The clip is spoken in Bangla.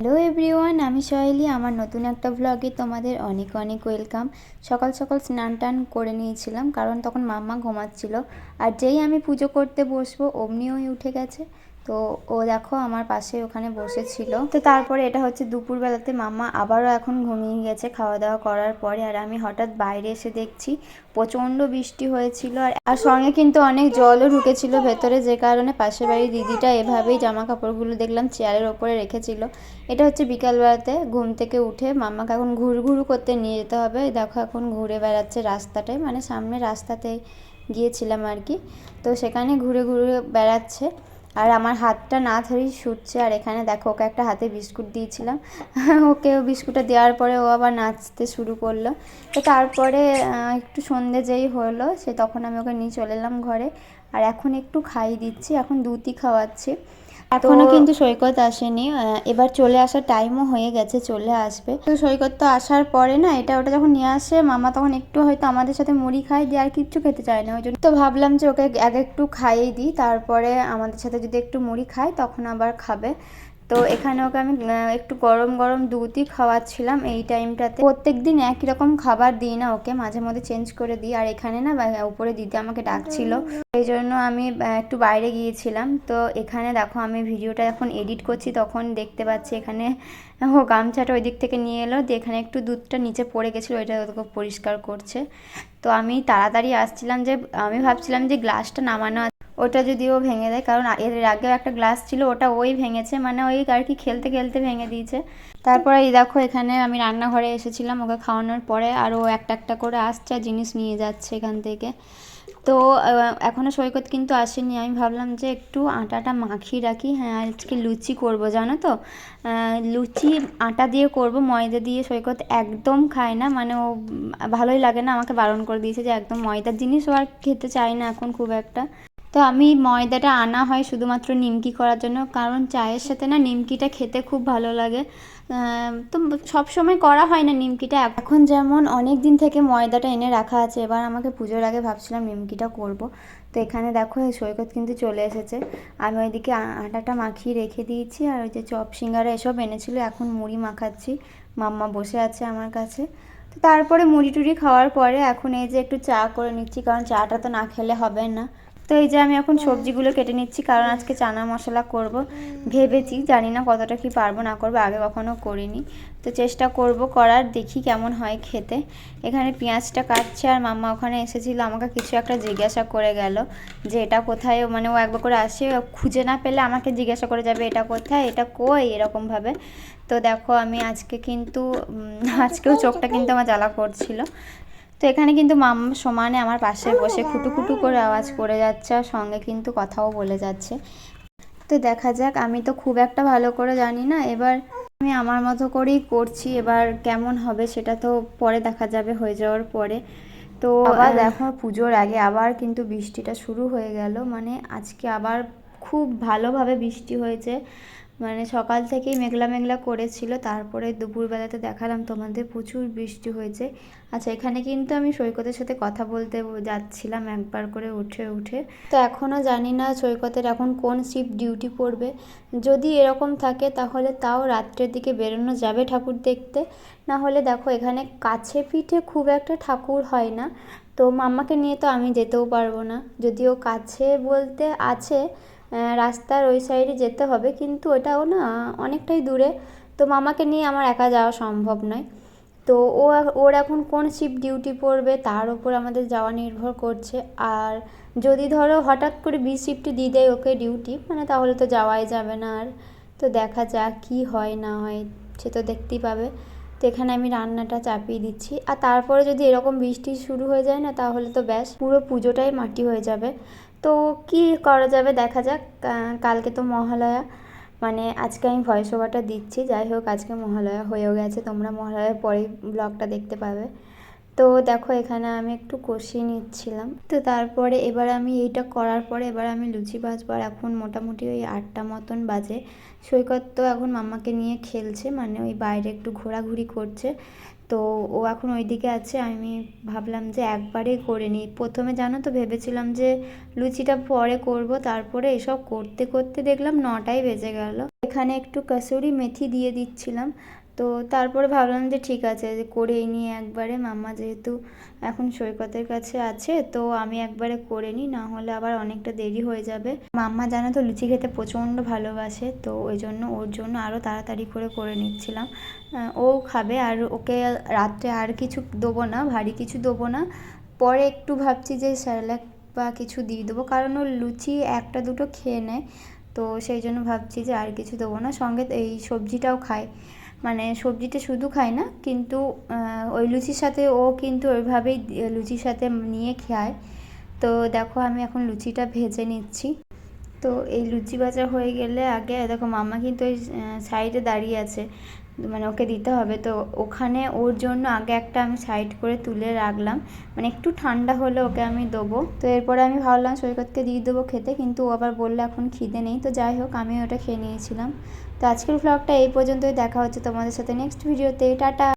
হ্যালো এভরিওয়ান, আমি সোহেলি। আমার নতুন একটা ব্লগে তোমাদের অনেক অনেক ওয়েলকাম। সকাল সকাল স্নান টান করে নিয়েছিলাম, কারণ তখন মাম্মা ঘুমাচ্ছিল। আর যেই আমি পুজো করতে বসবো অমনি ওই উঠে গেছে। তো ও দেখো আমার পাশে ওখানে বসেছিল। তো তারপরে এটা হচ্ছে দুপুরবেলাতে মাম্মা আবারও এখন ঘুমিয়ে গেছে খাওয়া দাওয়া করার পরে। আর আমি হঠাৎ বাইরে এসে দেখছি প্রচণ্ড বৃষ্টি হয়েছিল, আর সঙ্গে কিন্তু অনেক জলও ঢুকেছিল ভেতরে, যে কারণে পাশের বাড়ির দিদিটা এভাবেই জামা কাপড়গুলো দেখলাম চেয়ারের ওপরে রেখেছিল। এটা হচ্ছে বিকালবেলাতে ঘুম থেকে উঠে মাম্মাকে এখন ঘুরঘুরু করতে নিয়ে যেতে হবে। দেখো এখন ঘুরে বেড়াচ্ছে রাস্তাটায়, মানে সামনে রাস্তাতে গিয়েছিলাম আর কি। তো সেখানে ঘুরে ঘুরে বেড়াচ্ছে, আর আমার হাতটা না ধরেই ছুটছে। আর এখানে দেখো ওকে একটা হাতে বিস্কুট দিয়েছিলাম, ওকে বিস্কুটটা দেওয়ার পরে ও আবার নাচতে শুরু করলো। তো তারপরে একটু সন্ধে যেই হলো সে তখন আমি ওকে নিয়ে চলে এলাম ঘরে। আর এখন একটু খাইয়ে দিচ্ছি, এখন দুধই খাওয়াচ্ছি। এখনো কিন্তু সৈকত আসেনি, এবার চলে আসার টাইমও হয়ে গেছে, চলে আসবে। তো সৈকত তো আসার পরে না এটা ওটা যখন নিয়ে আসে মামা, তখন একটু হয়তো আমাদের সাথে মুড়ি খাই দিয়ে আর কিচ্ছু খেতে চায় না। ওই জন্য তো ভাবলাম যে ওকে আগে একটু খাইয়ে দিই, তারপরে আমাদের সাথে যদি একটু মুড়ি খাই তখন আবার খাবে। তো এখানে ওকে আমি একটু গরম গরম দুধই খাওয়াচ্ছিলাম এই টাইমটাতে। প্রত্যেক দিন একই রকম খাবার দিই না ওকে, মাঝে মধ্যে চেঞ্জ করে দিই। আর এখানে না উপরে দিদি আমাকে ডাকছিল, এই জন্য আমি একটু বাইরে গিয়েছিলাম। তো এখানে দেখো আমি ভিডিওটা এখন এডিট করছি, তখন দেখতে পাচ্ছি এখানে ও গামছাটা ওই দিক থেকে নিয়ে এলো, দিয়ে এখানে একটু দুধটা নিচে পড়ে গেছিলো, ওইটা ওকে পরিষ্কার করছে। তো আমি তাড়াতাড়ি আসছিলাম, যে আমি ভাবছিলাম যে গ্লাসটা নামানো ওটা যদিও ভেঙে দেয়, কারণ এর আগেও একটা গ্লাস ছিল ওটা ওই ভেঙেছে, মানে ওই আর কি খেলতে খেলতে ভেঙে দিয়েছে। তারপরে এই দেখো এখানে আমি রান্নাঘরে এসেছিলাম ওকে খাওয়ানোর পরে, আর ও একটা একটা করে আসছে আর জিনিস নিয়ে যাচ্ছে এখান থেকে। তো এখনও সৈকত কিন্তু আসেনি, আমি ভাবলাম যে একটু আটাটা মাখিয়ে রাখি। হ্যাঁ, আজকে লুচি করব জানো তো, লুচি আটা দিয়ে করব, ময়দা দিয়ে সৈকত একদম খায় না, মানে ও ভালোই লাগে না, আমাকে বারণ করে দিয়েছে যে একদম ময়দার জিনিস ও আর খেতে চায় না এখন খুব একটা। তো আমি ময়দাটা আনা হয় শুধুমাত্র নিমকি করার জন্য, কারণ চায়ের সাথে না নিমকিটা খেতে খুব ভালো লাগে। তো সব সময় করা হয় না নিমকিটা, এখন যেমন অনেক দিন থেকে ময়দাটা এনে রাখা আছে, এবার আমাকে পুজোর আগে ভাবছিলাম নিমকিটা করব। তো এখানে দেখো সৈকত কিন্তু চলে এসেছে, আমি ওইদিকে আটাটা মাখিয়ে রেখে দিয়েছি। আর ওই যে চপ সিঙ্গারা এসব এনেছিল, এখন মুড়ি মাখাচ্ছি, মাম্মা বসে আছে আমার কাছে। তো তারপরে মুড়ি টুড়ি খাওয়ার পরে এখন এই যে একটু চা করে নিচ্ছি, কারণ চাটা তো না খেলে হবে না। তো এই যে আমি এখন সবজিগুলো কেটে নিচ্ছি, কারণ আজকে চানা মশলা করব ভেবেছি, জানি না কতটা কি পারবো না করবো, আগে কখনো করিনি। তো চেষ্টা করব করার, দেখি কেমন হয় খেতে। এখানে পেঁয়াজটা কাটছে, আর মাম্মা ওখানে এসেছিলো, আমাকে কিছু একটা জিজ্ঞাসা করে গেল যে এটা কোথায়, মানে ও একবার করে আসে, খুঁজে না পেলে আমাকে জিজ্ঞাসা করে যাবে এটা কোথায়, এটা কই, এরকমভাবে। তো দেখো আমি আজকে কিন্তু আজকেও চোখটা কিন্তু আমার জ্বালা করছিল। তো এখানে কিন্তু মাম্মা সমানে আমার পাশে বসে খুটু করে আওয়াজ করে যাচ্ছে, আর সঙ্গে কিন্তু কথাও বলে যাচ্ছে। তো দেখা যাক, আমি তো খুব একটা ভালো করে জানি না, এবার আমি আমার মতো করেই করছি, এবার কেমন হবে সেটা তো পরে দেখা যাবে হয়ে যাওয়ার পরে। তো আবার দেখো পুজোর আগে আবার কিন্তু বৃষ্টিটা শুরু হয়ে গেল, মানে আজকে আবার খুব ভালোভাবে বৃষ্টি হয়েছে, মানে সকাল থেকেই মেঘলা মেঘলা করেছিল, তারপরে দুপুরবেলাতে দেখালাম তোমাদের প্রচুর বৃষ্টি হয়েছে। আচ্ছা, এখানে কিন্তু আমি সৈকতের সাথে কথা বলতে যাচ্ছিলাম একবার করে উঠে উঠে। তো এখনও জানি না সৈকতের এখন কোন শিফট ডিউটি পড়বে, যদি এরকম থাকে তাহলে তাও রাত্রের দিকে বেরোনো যাবে ঠাকুর দেখতে। না হলে দেখো এখানে কাছে পিঠে খুব একটা ঠাকুর হয় না, তো মাম্মাকে নিয়ে তো আমি যেতেও পারবো না, যদিও কাছে বলতে আছে, রাস্তার ওই সাইডে যেতে হবে, কিন্তু ওটাও না অনেকটাই দূরে, তো মামাকে নিয়ে আমার একা যাওয়া সম্ভব নয়। তো ওর এখন কোন শিফট ডিউটি পড়বে তার উপর আমাদের যাওয়া নির্ভর করছে। আর যদি ধরো হঠাৎ করে বি শিফটে দিয়ে দেয় ওকে ডিউটি, মানে তাহলে তো যাওয়াই যাবে না আর। তো দেখা যাক কী হয় না হয়, সে তো দেখতেই পাবে। তো এখানে আমি রান্নাটা চাপিয়ে দিচ্ছি, আর তারপরে যদি এরকম বৃষ্টি শুরু হয়ে যায় না তাহলে তো ব্যাস পুরো পুজোটাই মাটি হয়ে যাবে। তো কি করা যাবে দেখা যাক। কালকে তো মহালয়া, মানে আজকে আমি ভয়েস ওভারটা দিচ্ছি, যাই হোক আজকে মহালয়া হয়েও গেছে, তোমরা মহালয়ার পরেই ব্লগটা দেখতে পাবে। তো দেখো এখানে আমি একটু কষিয়ে নিচ্ছিলাম। তো তারপরে এবার আমি এইটা করার পরে এবার আমি লুচি ভাজবো। আর এখন মোটামুটি ওই 8টা মতন বাজে। সৈকত তো এখন মাম্মাকে নিয়ে খেলছে, মানে ওই বাইরে একটু ঘোরাঘুরি করছে। তো ও এখন ওইদিকে আছে। আমি ভাবলাম যে একবারেই করে নিই। প্রথমে জানো তো ভেবেছিলাম যে লুচিটা পরে করব, তারপরে এসব করতে করতে দেখলাম 9টাই বেজে গেল। এখানে একটু কাসুরি মেথি দিয়ে দিচ্ছিলাম। তো তারপরে ভাবলাম যে ঠিক আছে যে করেই নিয়ে একবারে, মাম্মা যেহেতু এখন সৈকতের কাছে আছে তো আমি একবারে করে নিই, না হলে আবার অনেকটা দেরি হয়ে যাবে। মাম্মা জানো তো লুচি খেতে প্রচণ্ড ভালোবাসে, তো ওই জন্য ওর জন্য আরও তাড়াতাড়ি করে নিচ্ছিলাম। ও খাবে, আর ওকে রাত্রে আর কিছু দেবো না, ভারী কিছু দেবো না। পরে একটু ভাবছি যে স্যারেলাক বা কিছু দিয়ে দেবো, কারণ ও লুচি একটা দুটো খেয়ে নেয়। তো সেই জন্য ভাবছি যে আর কিছু দেবো না, সঙ্গে এই সবজিটাও খায়। মানে সবজিটা শুধু খায় না, কিন্তু ওই লুচির সাথে ও কিন্তু ওইভাবেই লুচির সাথে নিয়ে খায়। তো দেখো আমি এখন লুচিটা ভেজে নিচ্ছি। তো এই লুচি ভাজা হয়ে গেলে আগে দেখো মাম্মা কিন্তু ওই সাইডে দাঁড়িয়ে আছে, মানে ওকে দিতে হবে। তো ওখানে ওর জন্য আগে একটা আমি সাইড করে তুলে রাখলাম, মানে একটু ঠান্ডা হলে ওকে আমি দেবো। তো এরপরে আমি ভাবলাম সৈকতকে দিয়ে দেবো খেতে, কিন্তু ও আবার বললে এখন খিদে নেই। তো যাই হোক আমি ওটা খেয়ে নিয়েছিলাম। তো আজকের ভ্লগটা এই পর্যন্তই। দেখা হচ্ছে তোমাদের সাথে নেক্সট ভিডিওতে। টাটা।